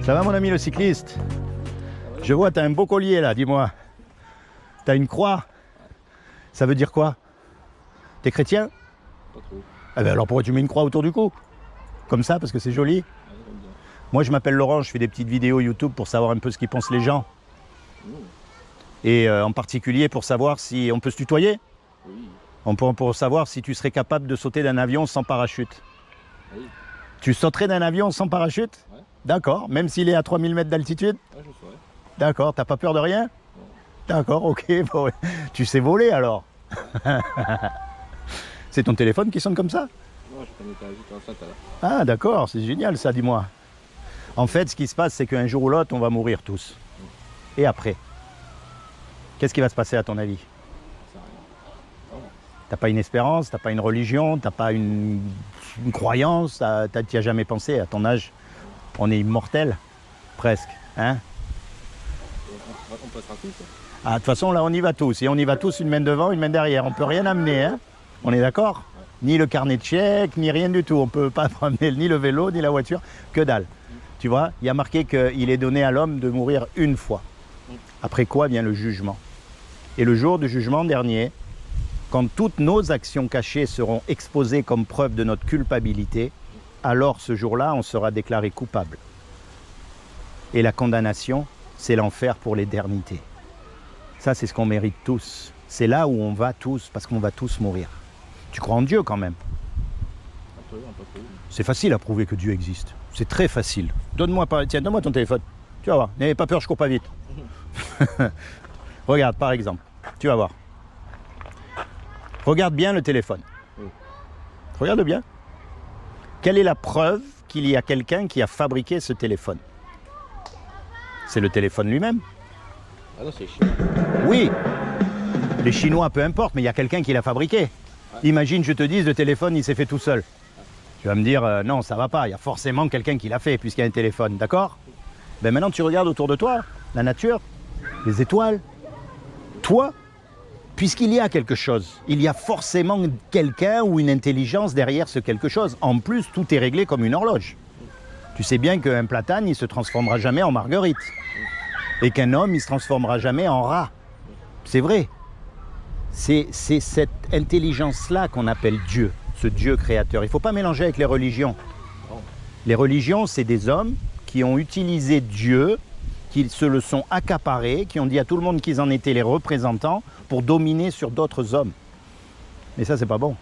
Ça va mon ami le cycliste? Je vois, tu as un beau collier là, dis-moi. Tu as une croix. Ça veut dire quoi? T'es chrétien? Pas trop. Ah ben alors pourquoi tu mets une croix autour du cou? Comme ça, parce que c'est joli? Moi je m'appelle Laurent, je fais des petites vidéos YouTube pour savoir un peu ce qu'ils pensent les gens. Et en particulier pour savoir si on peut se tutoyer. Oui. Pour savoir si tu serais capable de sauter d'un avion sans parachute. Oui. Tu sauterais d'un avion sans parachute? Ouais. D'accord, même s'il est à 3000 mètres d'altitude? Ouais, je saurais. D'accord, t'as pas peur de rien? D'accord, ok. Bon, tu sais voler alors? C'est ton téléphone qui sonne comme ça? Non, je connais ta vie comme ça tout à l'heure. Ah d'accord, c'est génial ça, dis-moi. En fait, ce qui se passe, c'est qu'un jour ou l'autre, on va mourir tous. Et après? Qu'est-ce qui va se passer à ton avis? Ça sert à rien. T'as pas une espérance, t'as pas une religion, t'as pas une croyance, t'y as jamais pensé à ton âge? On est immortel, presque, hein? On passera tous. Hein. Ah, de toute façon, là, on y va tous. Et on y va tous une main devant, une main derrière. On peut rien amener, hein? On est d'accord? Ouais. Ni le carnet de chèques, ni rien du tout. On peut pas amener ni le vélo, ni la voiture, que dalle. Tu vois, il y a marqué qu'il est donné à l'homme de mourir une fois. Après quoi vient le jugement. Et le jour du jugement dernier, quand toutes nos actions cachées seront exposées comme preuve de notre culpabilité, alors ce jour-là, on sera déclaré coupable. Et la condamnation, c'est l'enfer pour l'éternité. Ça, c'est ce qu'on mérite tous. C'est là où on va tous, parce qu'on va tous mourir. Tu crois en Dieu quand même? Un peu, un peu trop. C'est facile à prouver que Dieu existe. C'est très facile. Donne-moi ton téléphone. Tu vas voir. N'ayez pas peur, je cours pas vite. Regarde, par exemple. Tu vas voir. Regarde bien le téléphone. Oui. Regarde bien. Quelle est la preuve qu'il y a quelqu'un qui a fabriqué ce téléphone? C'est le téléphone lui-même. Ah non, c'est chiant. Oui. Les Chinois, peu importe, mais il y a quelqu'un qui l'a fabriqué. Ouais. Imagine, je te dise, le téléphone, il s'est fait tout seul. Ouais. Tu vas me dire, non, ça va pas. Il y a forcément quelqu'un qui l'a fait, puisqu'il y a un téléphone. D'accord? Ben maintenant, tu regardes autour de toi, la nature, les étoiles, toi. Puisqu'il y a quelque chose, il y a forcément quelqu'un ou une intelligence derrière ce quelque chose. En plus, tout est réglé comme une horloge. Tu sais bien qu'un platane, il ne se transformera jamais en marguerite. Et qu'un homme, il ne se transformera jamais en rat. C'est vrai. C'est cette intelligence-là qu'on appelle Dieu, ce Dieu créateur. Il ne faut pas mélanger avec les religions. Les religions, c'est des hommes qui ont utilisé Dieu, qui se le sont accaparés, qui ont dit à tout le monde qu'ils en étaient les représentants pour dominer sur d'autres hommes. Mais ça, c'est pas bon.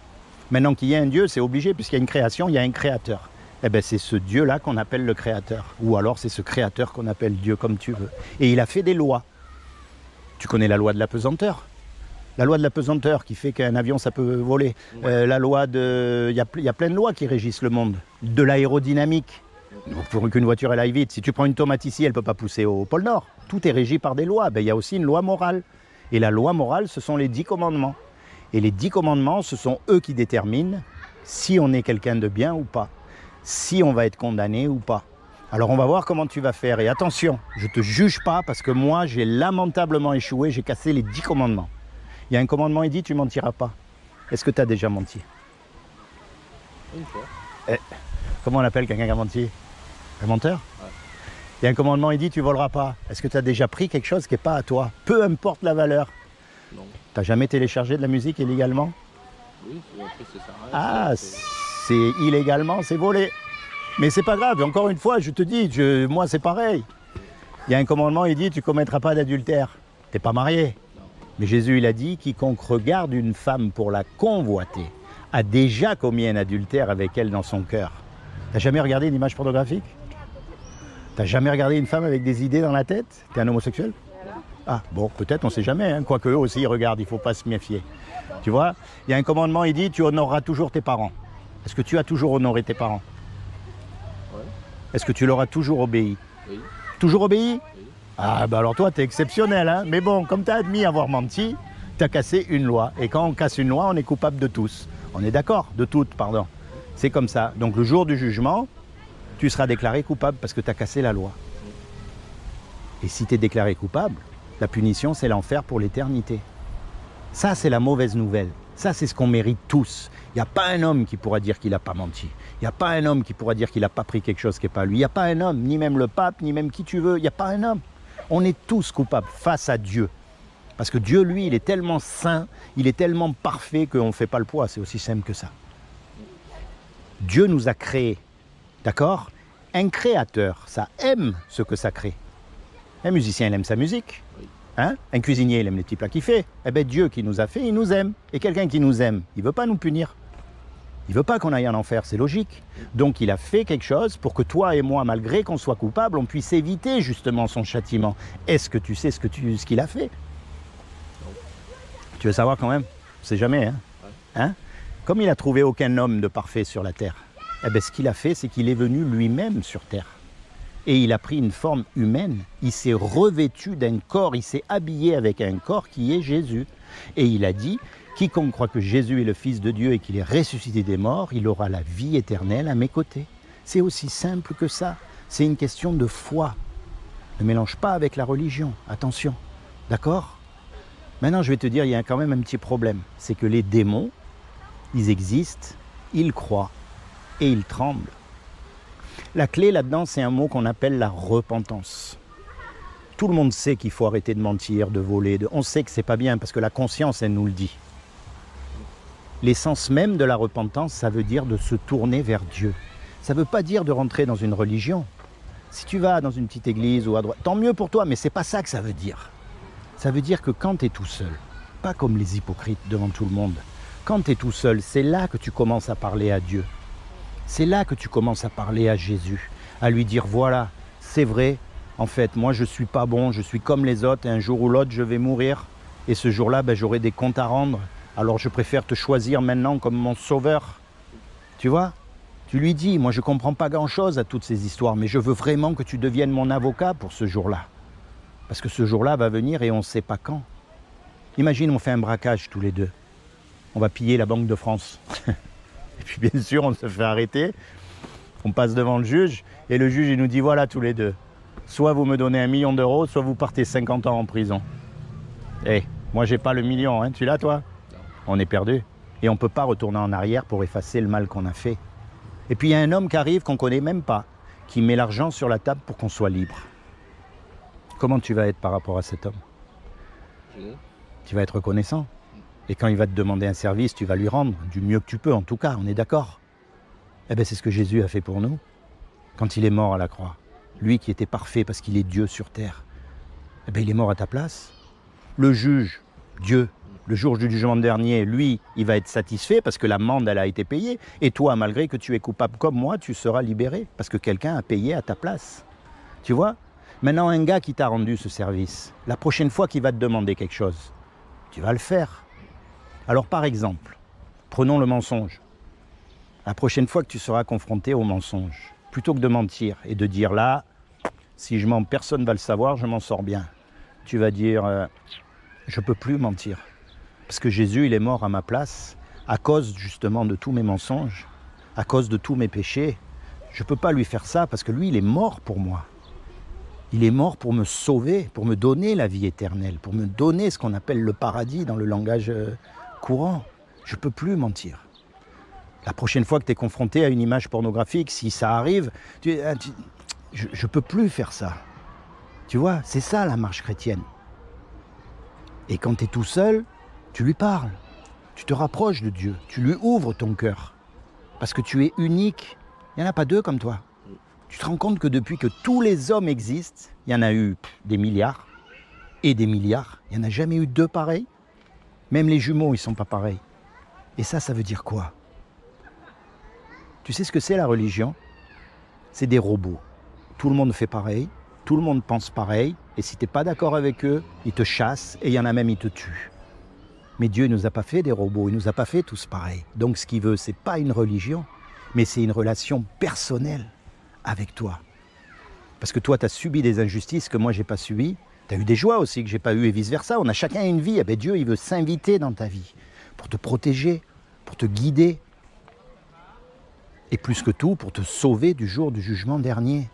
Maintenant qu'il y a un Dieu, c'est obligé, puisqu'il y a une création, il y a un créateur. Eh bien, c'est ce Dieu-là qu'on appelle le créateur. Ou alors, c'est ce créateur qu'on appelle Dieu, comme tu veux. Et il a fait des lois. Tu connais la loi de la pesanteur? La loi de la pesanteur qui fait qu'un avion, ça peut voler. La loi de... Il y a plein de lois qui régissent le monde. De l'aérodynamique. Pour qu'une voiture elle aille vite. Si tu prends une tomate ici, elle ne peut pas pousser au pôle Nord. Tout est régi par des lois. Ben, il y a aussi une loi morale. Et la loi morale, ce sont les 10 commandements. Et les 10 commandements, ce sont eux qui déterminent si on est quelqu'un de bien ou pas. Si on va être condamné ou pas. Alors on va voir comment tu vas faire. Et attention, je ne te juge pas parce que moi, j'ai lamentablement échoué. J'ai cassé les 10 commandements. Il y a un commandement, il dit, tu ne mentiras pas. Est-ce que tu as déjà menti? Une fois. Comment on appelle quelqu'un qui a menti? Un menteur? Ouais. Il y a un commandement, il dit, tu voleras pas. Est-ce que tu as déjà pris quelque chose qui n'est pas à toi? Peu importe la valeur. Non. Tu n'as jamais téléchargé de la musique illégalement? Oui, après c'est ça. Ah, c'est illégalement, c'est volé. Mais c'est pas grave, encore une fois, je te dis, moi c'est pareil. Il y a un commandement, il dit, tu ne commettras pas d'adultère. Tu n'es pas marié. Non. Mais Jésus, il a dit, quiconque regarde une femme pour la convoiter a déjà commis un adultère avec elle dans son cœur. T'as jamais regardé une image pornographique? T'as jamais regardé une femme avec des idées dans la tête? T'es un homosexuel? Ah, bon, peut-être, on ne sait jamais. Hein. Quoique eux aussi, ils regardent, il ne faut pas se méfier. Tu vois? Il y a un commandement, il dit, tu honoreras toujours tes parents. Est-ce que tu as toujours honoré tes parents? Ouais. Est-ce que tu leur as toujours obéi? Oui. Toujours obéi? Oui. Ah, bah alors toi, t'es exceptionnel. Hein. Mais bon, comme tu as admis avoir menti, tu as cassé une loi. Et quand on casse une loi, on est coupable de tous. On est d'accord? De toutes, pardon. C'est comme ça. Donc le jour du jugement, tu seras déclaré coupable parce que tu as cassé la loi. Et si tu es déclaré coupable, la punition, c'est l'enfer pour l'éternité. Ça, c'est la mauvaise nouvelle. Ça, c'est ce qu'on mérite tous. Il n'y a pas un homme qui pourra dire qu'il n'a pas menti. Il n'y a pas un homme qui pourra dire qu'il n'a pas pris quelque chose qui n'est pas lui. Il n'y a pas un homme, ni même le pape, ni même qui tu veux. Il n'y a pas un homme. On est tous coupables face à Dieu. Parce que Dieu, lui, il est tellement saint, il est tellement parfait qu'on ne fait pas le poids. C'est aussi simple que ça. Dieu nous a créés. D'accord? Un créateur, ça aime ce que ça crée. Un musicien, il aime sa musique. Hein? Un cuisinier, il aime les petits plats qu'il fait. Eh bien, Dieu qui nous a fait, il nous aime. Et quelqu'un qui nous aime, il ne veut pas nous punir. Il ne veut pas qu'on aille en enfer, c'est logique. Donc, il a fait quelque chose pour que toi et moi, malgré qu'on soit coupables, on puisse éviter justement son châtiment. Est-ce que tu sais ce qu'il a fait? Tu veux savoir quand même? On ne sait jamais. Hein? Comme il n'a trouvé aucun homme de parfait sur la terre, eh bien, ce qu'il a fait, c'est qu'il est venu lui-même sur terre. Et il a pris une forme humaine. Il s'est revêtu d'un corps, il s'est habillé avec un corps qui est Jésus. Et il a dit, quiconque croit que Jésus est le Fils de Dieu et qu'il est ressuscité des morts, il aura la vie éternelle à mes côtés. C'est aussi simple que ça. C'est une question de foi. Ne mélange pas avec la religion. Attention. D'accord? Maintenant, je vais te dire, il y a quand même un petit problème. C'est que les démons, ils existent, ils croient et ils tremblent. La clé là-dedans, c'est un mot qu'on appelle la repentance. Tout le monde sait qu'il faut arrêter de mentir, de voler. On sait que c'est pas bien parce que la conscience, elle nous le dit. L'essence même de la repentance, ça veut dire de se tourner vers Dieu. Ça ne veut pas dire de rentrer dans une religion. Si tu vas dans une petite église ou à droite, tant mieux pour toi, mais c'est pas ça que ça veut dire. Ça veut dire que quand tu es tout seul, pas comme les hypocrites devant tout le monde, quand tu es tout seul, c'est là que tu commences à parler à Dieu. C'est là que tu commences à parler à Jésus, à lui dire voilà, c'est vrai, en fait, moi je ne suis pas bon, je suis comme les autres et un jour ou l'autre je vais mourir et ce jour-là j'aurai des comptes à rendre, alors je préfère te choisir maintenant comme mon sauveur. Tu vois? Tu lui dis, moi je ne comprends pas grand-chose à toutes ces histoires, mais je veux vraiment que tu deviennes mon avocat pour ce jour-là. Parce que ce jour-là va venir et on ne sait pas quand. Imagine, on fait un braquage tous les deux. On va piller la Banque de France. Et puis bien sûr, on se fait arrêter, on passe devant le juge, et le juge il nous dit voilà tous les deux, soit vous me donnez 1 million d'euros, soit vous partez 50 ans en prison. Eh, moi j'ai pas le million, hein, tu l'as toi? On est perdu. Et on ne peut pas retourner en arrière pour effacer le mal qu'on a fait. Et puis il y a un homme qui arrive qu'on ne connaît même pas, qui met l'argent sur la table pour qu'on soit libre. Comment tu vas être par rapport à cet homme? Tu vas être reconnaissant. Et quand il va te demander un service, tu vas lui rendre du mieux que tu peux, en tout cas, on est d'accord? Eh bien, c'est ce que Jésus a fait pour nous, quand il est mort à la croix. Lui qui était parfait parce qu'il est Dieu sur terre. Eh bien, il est mort à ta place. Le juge, Dieu, le jour du jugement dernier, lui, il va être satisfait parce que l'amende, elle a été payée. Et toi, malgré que tu es coupable comme moi, tu seras libéré parce que quelqu'un a payé à ta place. Tu vois? Maintenant, un gars qui t'a rendu ce service, la prochaine fois qu'il va te demander quelque chose, tu vas le faire. Alors par exemple, prenons le mensonge. La prochaine fois que tu seras confronté au mensonge, plutôt que de mentir et de dire là, si je mens, personne ne va le savoir, je m'en sors bien. Tu vas dire, je ne peux plus mentir. Parce que Jésus, il est mort à ma place, à cause justement de tous mes mensonges, à cause de tous mes péchés. Je ne peux pas lui faire ça parce que lui, il est mort pour moi. Il est mort pour me sauver, pour me donner la vie éternelle, pour me donner ce qu'on appelle le paradis dans le langage courant. Je ne peux plus mentir. La prochaine fois que tu es confronté à une image pornographique, si ça arrive, je ne peux plus faire ça. Tu vois, c'est ça la marche chrétienne. Et quand tu es tout seul, tu lui parles. Tu te rapproches de Dieu. Tu lui ouvres ton cœur. Parce que tu es unique. Il n'y en a pas deux comme toi. Tu te rends compte que depuis que tous les hommes existent, il y en a eu des milliards et des milliards. Il n'y en a jamais eu deux pareils. Même les jumeaux, ils ne sont pas pareils. Et ça veut dire quoi? Tu sais ce que c'est la religion? C'est des robots. Tout le monde fait pareil, tout le monde pense pareil, et si tu n'es pas d'accord avec eux, ils te chassent, et il y en a même, ils te tuent. Mais Dieu ne nous a pas fait des robots, il ne nous a pas fait tous pareils. Donc ce qu'il veut, ce n'est pas une religion, mais c'est une relation personnelle avec toi. Parce que toi, tu as subi des injustices que moi, je n'ai pas subies. Tu as eu des joies aussi que je n'ai pas eues et vice-versa. On a chacun une vie. Eh bien, Dieu, il veut s'inviter dans ta vie pour te protéger, pour te guider. Et plus que tout, pour te sauver du jour du jugement dernier.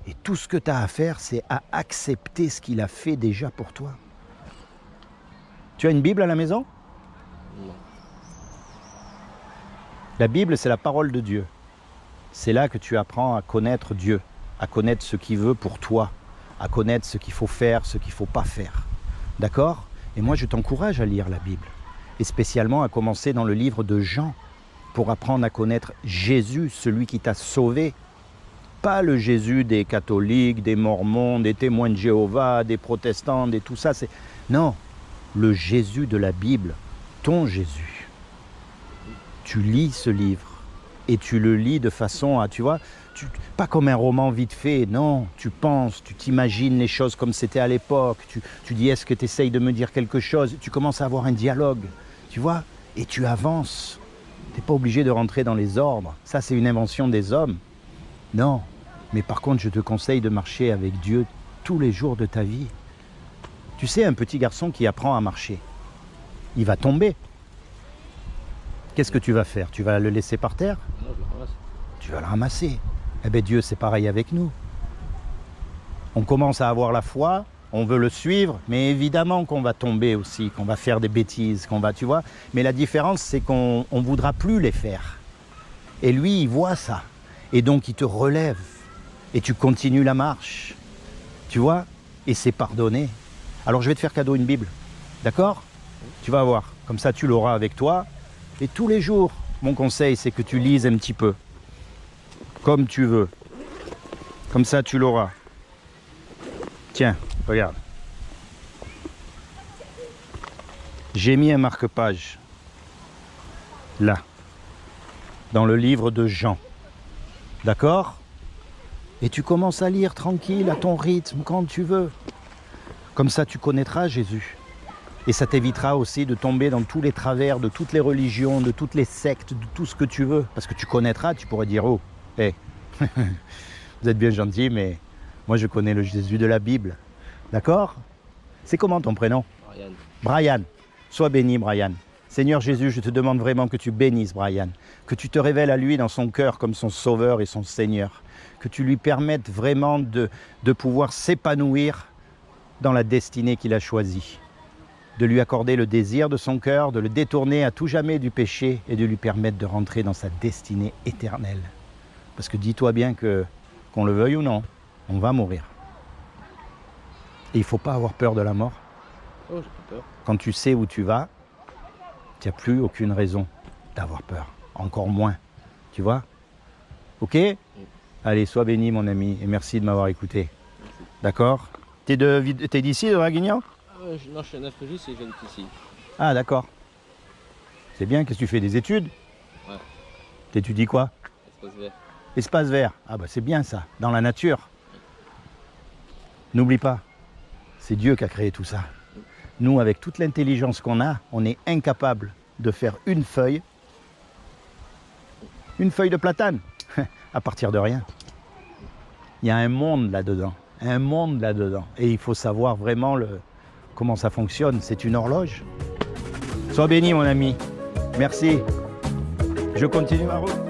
Et tout ce que tu as à faire, c'est à accepter ce qu'il a fait déjà pour toi. Tu as une Bible à la maison? Non. La Bible, c'est la parole de Dieu. C'est là que tu apprends à connaître Dieu, à connaître ce qu'il veut pour toi, à connaître ce qu'il faut faire, ce qu'il ne faut pas faire. D'accord? Et moi, je t'encourage à lire la Bible. Et spécialement à commencer dans le livre de Jean, pour apprendre à connaître Jésus, celui qui t'a sauvé. Pas le Jésus des catholiques, des mormons, des témoins de Jéhovah, des protestants, des tout ça. Non, le Jésus de la Bible, ton Jésus. Tu lis ce livre et tu le lis de façon à, tu vois, pas comme un roman vite fait, non, tu penses, tu t'imagines les choses comme c'était à l'époque, tu dis est-ce que tu essayes de me dire quelque chose, tu commences à avoir un dialogue, tu vois, et tu avances. Tu n'es pas obligé de rentrer dans les ordres, ça c'est une invention des hommes. Non, mais par contre je te conseille de marcher avec Dieu tous les jours de ta vie. Tu sais, un petit garçon qui apprend à marcher, il va tomber. Qu'est-ce que tu vas faire? Tu vas le laisser par terre? Non, je le ramasse. Tu vas le ramasser. Eh bien Dieu, c'est pareil avec nous. On commence à avoir la foi, on veut le suivre, mais évidemment qu'on va tomber aussi, qu'on va faire des bêtises, qu'on va, tu vois. Mais la différence, c'est qu'on ne voudra plus les faire. Et lui, il voit ça. Et donc, il te relève. Et tu continues la marche. Tu vois? Et c'est pardonné. Alors, je vais te faire cadeau une Bible. D'accord? Tu vas voir. Comme ça, tu l'auras avec toi. Et tous les jours, mon conseil, c'est que tu lises un petit peu. Comme tu veux. Comme ça, tu l'auras. Tiens, regarde. J'ai mis un marque-page. Là. Dans le livre de Jean. D'accord? Et tu commences à lire tranquille, à ton rythme, quand tu veux. Comme ça, tu connaîtras Jésus. Et ça t'évitera aussi de tomber dans tous les travers de toutes les religions, de toutes les sectes, de tout ce que tu veux. Parce que tu connaîtras, tu pourrais dire, oh, hé, vous êtes bien gentil, mais moi je connais le Jésus de la Bible. D'accord? C'est comment ton prénom? Brian. Brian. Sois béni, Brian. Seigneur Jésus, je te demande vraiment que tu bénisses Brian. Que tu te révèles à lui dans son cœur comme son sauveur et son Seigneur. Que tu lui permettes vraiment de pouvoir s'épanouir dans la destinée qu'il a choisie. De lui accorder le désir de son cœur, de le détourner à tout jamais du péché et de lui permettre de rentrer dans sa destinée éternelle. Parce que dis-toi bien que, qu'on le veuille ou non, on va mourir. Et il ne faut pas avoir peur de la mort. Oh, j'ai pas peur. Quand tu sais où tu vas, tu n'as plus aucune raison d'avoir peur. Encore moins. Tu vois? Ok? Allez, sois béni mon ami et merci de m'avoir écouté. D'accord? T'es d'ici, de Draguignan? Non, je suis un Afrégis et je viens d'ici. Ah d'accord. C'est bien, qu'est-ce que tu fais? Des études? Ouais. T'étudies quoi? Espace vert. Espace vert. Ah bah c'est bien ça, dans la nature. N'oublie pas, c'est Dieu qui a créé tout ça. Nous, avec toute l'intelligence qu'on a, on est incapable de faire une feuille de platane, à partir de rien. Il y a un monde là-dedans, Et il faut savoir vraiment comment ça fonctionne. C'est une horloge. Sois béni, mon ami. Merci. Je continue ma route.